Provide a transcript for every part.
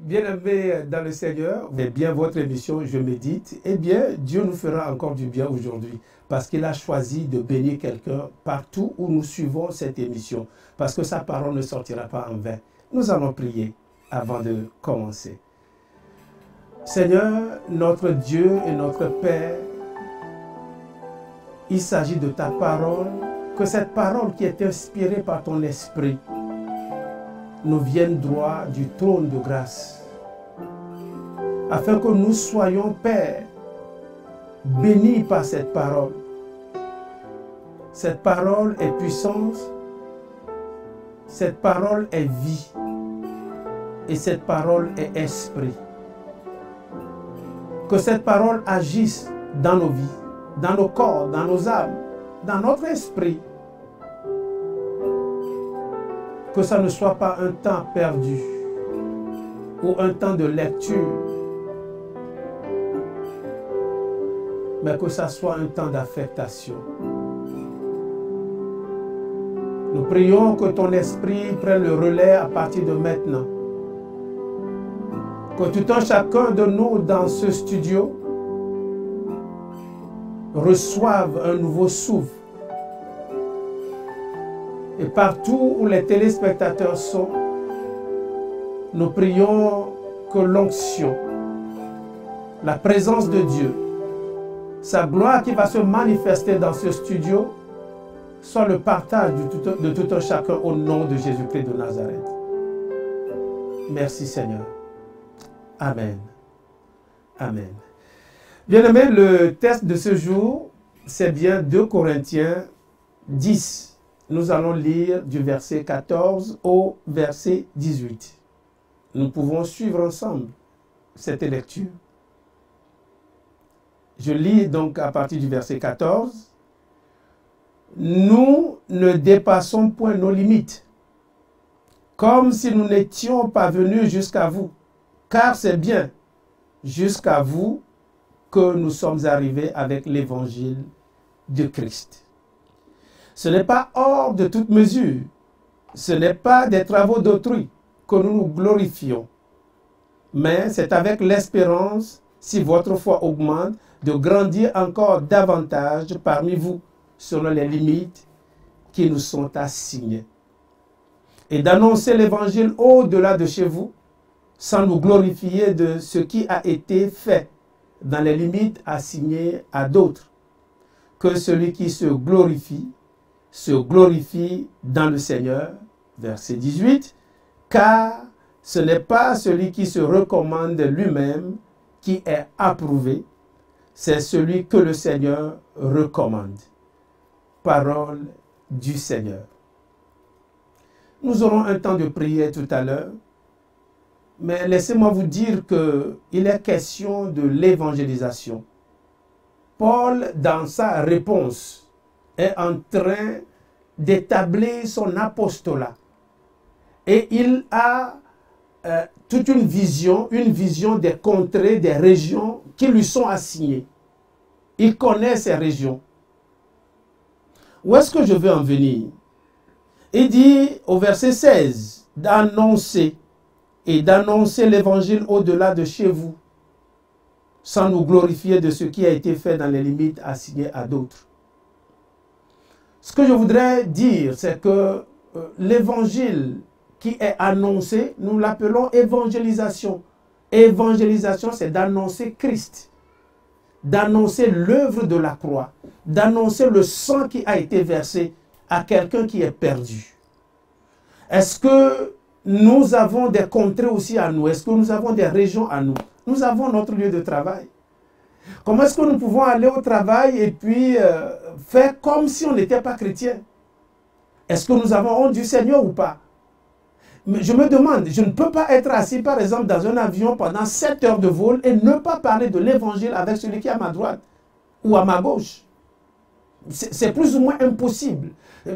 Bien-aimés dans le Seigneur, c'est bien votre émission Je médite. Eh bien, Dieu nous fera encore du bien aujourd'hui parce qu'il a choisi de bénir quelqu'un partout où nous suivons cette émission. Parce que sa parole ne sortira pas en vain. Nous allons prier avant de commencer. Seigneur, notre Dieu et notre Père, il s'agit de ta parole, que cette parole qui est inspirée par ton esprit nous vienne droit du trône de grâce, afin que nous soyons, Père, bénis par cette parole. Cette parole est puissance, cette parole est vie, et cette parole est esprit. Que cette parole agisse dans nos vies, dans nos corps, dans nos âmes, dans notre esprit. Que ça ne soit pas un temps perdu ou un temps de lecture, mais que ça soit un temps d'affectation. Nous prions que ton esprit prenne le relais à partir de maintenant. Que tout un chacun de nous dans ce studio reçoive un nouveau souffle. Et partout où les téléspectateurs sont, nous prions que l'onction, la présence de Dieu, sa gloire qui va se manifester dans ce studio, soit le partage de tout un chacun au nom de Jésus-Christ de Nazareth. Merci Seigneur. Amen. Amen. Bien-aimés, le texte de ce jour, c'est bien 2 Corinthiens 10. Nous allons lire du verset 14 au verset 18. Nous pouvons suivre ensemble cette lecture. Je lis donc à partir du verset 14. Nous ne dépassons point nos limites, comme si nous n'étions pas venus jusqu'à vous, car c'est bien jusqu'à vous que nous sommes arrivés avec l'évangile de Christ. Ce n'est pas hors de toute mesure, ce n'est pas des travaux d'autrui que nous nous glorifions, mais c'est avec l'espérance, si votre foi augmente, de grandir encore davantage parmi vous, selon les limites qui nous sont assignées, et d'annoncer l'évangile au-delà de chez vous, sans nous glorifier de ce qui a été fait dans les limites assignées à d'autres, que celui qui se glorifie dans le Seigneur. Verset 18, car ce n'est pas celui qui se recommande lui-même qui est approuvé, c'est celui que le Seigneur recommande. Parole du Seigneur. Nous aurons un temps de prière tout à l'heure, mais laissez-moi vous dire qu'il est question de l'évangélisation. Paul, dans sa réponse, est en train d'établir son apostolat. Et il a toute une vision des contrées, des régions qui lui sont assignées. Il connaît ces régions. Où est-ce que je veux en venir? Il dit au verset 16, d'annoncer l'évangile au-delà de chez vous, sans nous glorifier de ce qui a été fait dans les limites assignées à d'autres. Ce que je voudrais dire, c'est que l'évangile qui est annoncé, nous l'appelons évangélisation. Évangélisation, c'est d'annoncer Christ, d'annoncer l'œuvre de la croix, d'annoncer le sang qui a été versé à quelqu'un qui est perdu. Est-ce que nous avons des contrées aussi à nous? Est-ce que nous avons des régions à nous? Nous avons notre lieu de travail. Comment est-ce que nous pouvons aller au travail et puis faire comme si on n'était pas chrétien? Est-ce que nous avons honte du Seigneur ou pas? Mais je me demande, je ne peux pas être assis par exemple dans un avion pendant 7 heures de vol et ne pas parler de l'évangile avec celui qui est à ma droite ou à ma gauche. C'est plus ou moins impossible.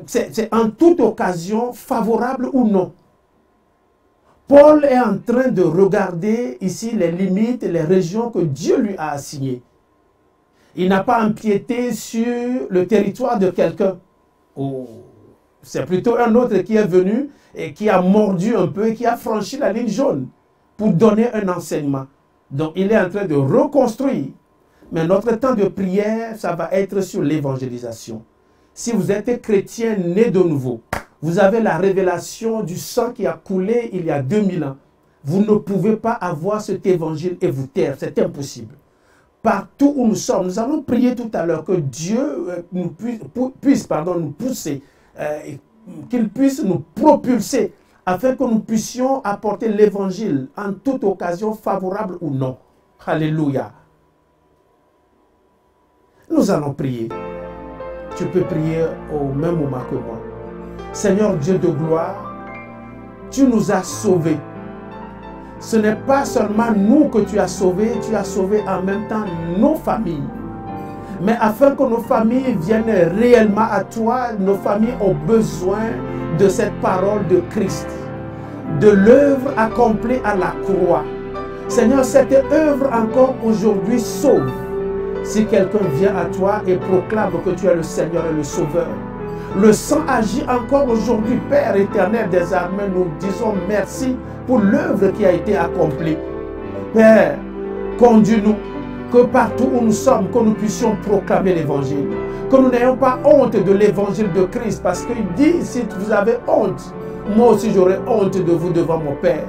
C'est en toute occasion, favorable ou non. Paul est en train de regarder ici les limites et les régions que Dieu lui a assignées. Il n'a pas empiété sur le territoire de quelqu'un. Oh, c'est plutôt un autre qui est venu et qui a mordu un peu et qui a franchi la ligne jaune. pour donner un enseignement. Donc, il est en train de reconstruire. Mais notre temps de prière, ça va être sur l'évangélisation. Si vous êtes chrétien né de nouveau, vous avez la révélation du sang qui a coulé il y a 2000 ans. Vous ne pouvez pas avoir cet évangile et vous taire. C'est impossible. Partout où nous sommes, nous allons prier tout à l'heure que Dieu puisse nous pousser, qu'il puisse nous propulser afin que nous puissions apporter l'évangile en toute occasion, favorable ou non. Alléluia. Nous allons prier. Tu peux prier au même moment que moi. Seigneur Dieu de gloire, tu nous as sauvés. Ce n'est pas seulement nous que tu as sauvés en même temps nos familles. Mais afin que nos familles viennent réellement à toi, nos familles ont besoin de cette parole de Christ, de l'œuvre accomplie à la croix. Seigneur, cette œuvre encore aujourd'hui sauve. Si quelqu'un vient à toi et proclame que tu es le Seigneur et le Sauveur, le sang agit encore aujourd'hui, Père éternel des armées, nous disons merci pour l'œuvre qui a été accomplie. Père, conduis-nous, que partout où nous sommes, que nous puissions proclamer l'évangile. Que nous n'ayons pas honte de l'évangile de Christ, parce qu'il dit, si vous avez honte, moi aussi j'aurai honte de vous devant mon Père.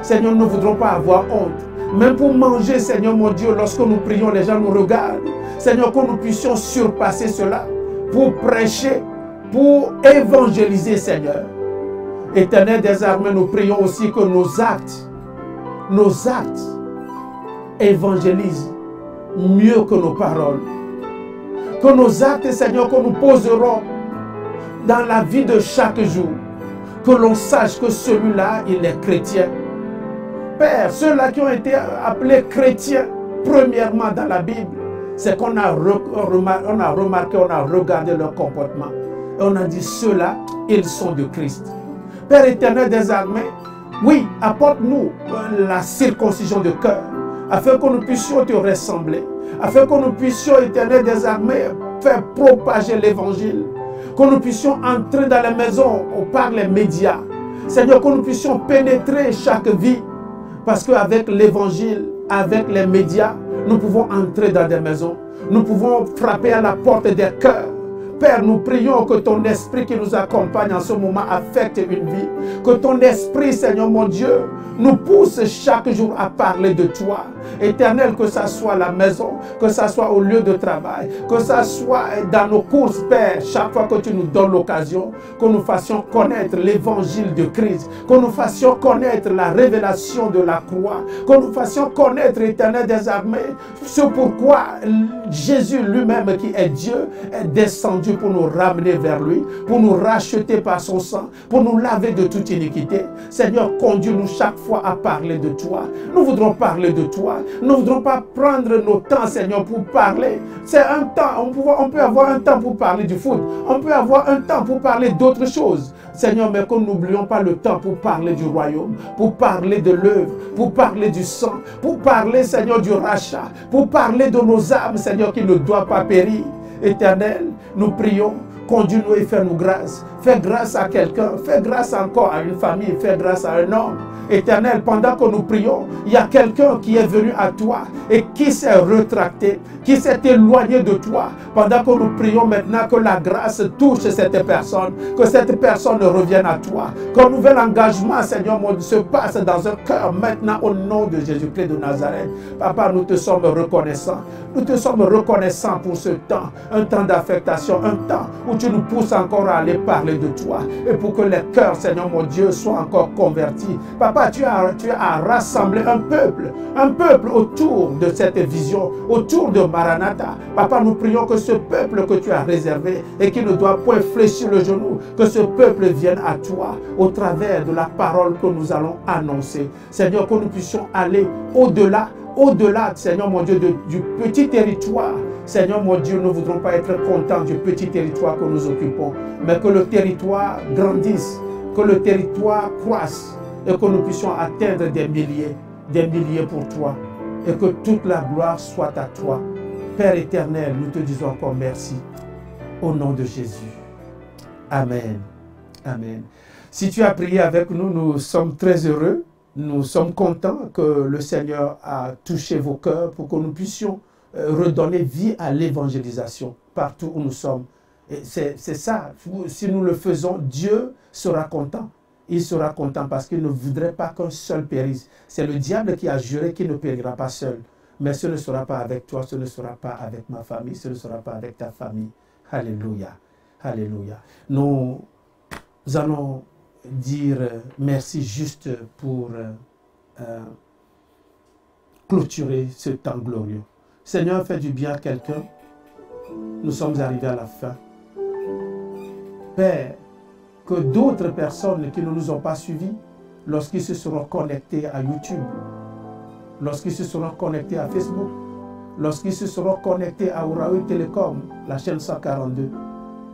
Seigneur, nous ne voudrons pas avoir honte. Même pour manger, Seigneur mon Dieu, lorsque nous prions, les gens nous regardent. Seigneur, que nous puissions surpasser cela pour prêcher, pour évangéliser, Seigneur. Éternel des armées, nous prions aussi que nos actes évangélisent mieux que nos paroles. Que nos actes, Seigneur, que nous poserons dans la vie de chaque jour, que l'on sache que celui-là, il est chrétien. Père, ceux-là qui ont été appelés chrétiens, premièrement dans la Bible, c'est qu'on a remarqué, on a regardé leur comportement. Et on a dit, ceux-là, ils sont de Christ. Père éternel des armées, oui, apporte-nous la circoncision de cœur, afin que nous puissions te ressembler, afin que nous puissions, éternel des armées, faire propager l'évangile, que nous puissions entrer dans les maisons par les médias. Seigneur, que nous puissions pénétrer chaque vie, parce qu'avec l'évangile, avec les médias, nous pouvons entrer dans des maisons, nous pouvons frapper à la porte des cœurs. Père, nous prions que ton esprit qui nous accompagne en ce moment affecte une vie. Que ton esprit, Seigneur mon Dieu, nous pousse chaque jour à parler de toi. Éternel, que ça soit à la maison, que ça soit au lieu de travail, que ça soit dans nos courses, Père, chaque fois que tu nous donnes l'occasion, que nous fassions connaître l'évangile de Christ, que nous fassions connaître la révélation de la croix, que nous fassions connaître, Éternel des armées, ce pourquoi Jésus lui-même, qui est Dieu, est descendu pour nous ramener vers lui, pour nous racheter par son sang, pour nous laver de toute iniquité. Seigneur, conduis-nous chaque fois à parler de toi. Nous voudrons parler de toi. Nous ne voudrons pas prendre nos temps, Seigneur, pour parler. C'est un temps, on peut avoir un temps pour parler du foot. On peut avoir un temps pour parler d'autres choses. Seigneur, mais que nous n'oublions pas le temps pour parler du royaume, pour parler de l'œuvre, pour parler du sang, pour parler, Seigneur, du rachat, pour parler de nos âmes, Seigneur, qui ne doivent pas périr. Éternel, nous prions, conduis-nous et fais-nous grâce. Fais grâce à quelqu'un, fais grâce encore à une famille, fais grâce à un homme. Éternel, pendant que nous prions, il y a quelqu'un qui est venu à toi et qui s'est rétracté, qui s'est éloigné de toi. Pendant que nous prions maintenant que la grâce touche cette personne, que cette personne revienne à toi. Qu'un nouvel engagement, Seigneur mon Dieu, se passe dans un cœur maintenant au nom de Jésus-Christ de Nazareth. Papa, nous te sommes reconnaissants. Nous te sommes reconnaissants pour ce temps, un temps d'affectation, un temps où tu nous pousses encore à aller parler de toi et pour que les cœurs, Seigneur mon Dieu, soient encore convertis. Papa, tu as rassemblé un peuple autour de cette vision, autour de Maranatha. Papa, nous prions que ce peuple que tu as réservé et qui ne doit point fléchir le genou, que ce peuple vienne à toi au travers de la parole que nous allons annoncer. Seigneur, que nous puissions aller au-delà, Seigneur mon Dieu, du petit territoire. Seigneur mon Dieu, nous ne voudrons pas être contents du petit territoire que nous occupons, mais que le territoire grandisse, que le territoire croisse et que nous puissions atteindre des milliers pour toi et que toute la gloire soit à toi. Père éternel, nous te disons encore merci au nom de Jésus. Amen. Amen. Si tu as prié avec nous, nous sommes très heureux Nous sommes contents que le Seigneur a touché vos cœurs pour que nous puissions redonner vie à l'évangélisation partout où nous sommes. C'est ça. Si nous le faisons, Dieu sera content. Il sera content parce qu'il ne voudrait pas qu'un seul périsse. C'est le diable qui a juré qu'il ne périra pas seul. Mais ce ne sera pas avec toi, ce ne sera pas avec ma famille, ce ne sera pas avec ta famille. Alléluia. Alléluia. Nous allons dire merci juste pour clôturer ce temps glorieux. Seigneur, fais du bien à quelqu'un. Nous sommes arrivés à la fin. Père, que d'autres personnes qui ne nous ont pas suivis, lorsqu'ils se seront connectés à YouTube, lorsqu'ils se seront connectés à Facebook, lorsqu'ils se seront connectés à Ouraoui Télécom, la chaîne 142,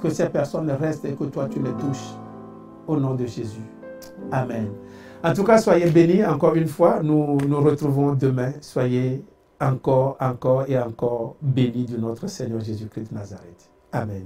que ces personnes restent et que toi tu les touches. Au nom de Jésus. Amen. En tout cas, soyez bénis encore une fois. Nous nous retrouvons demain. Soyez encore et encore bénis de notre Seigneur Jésus-Christ de Nazareth. Amen.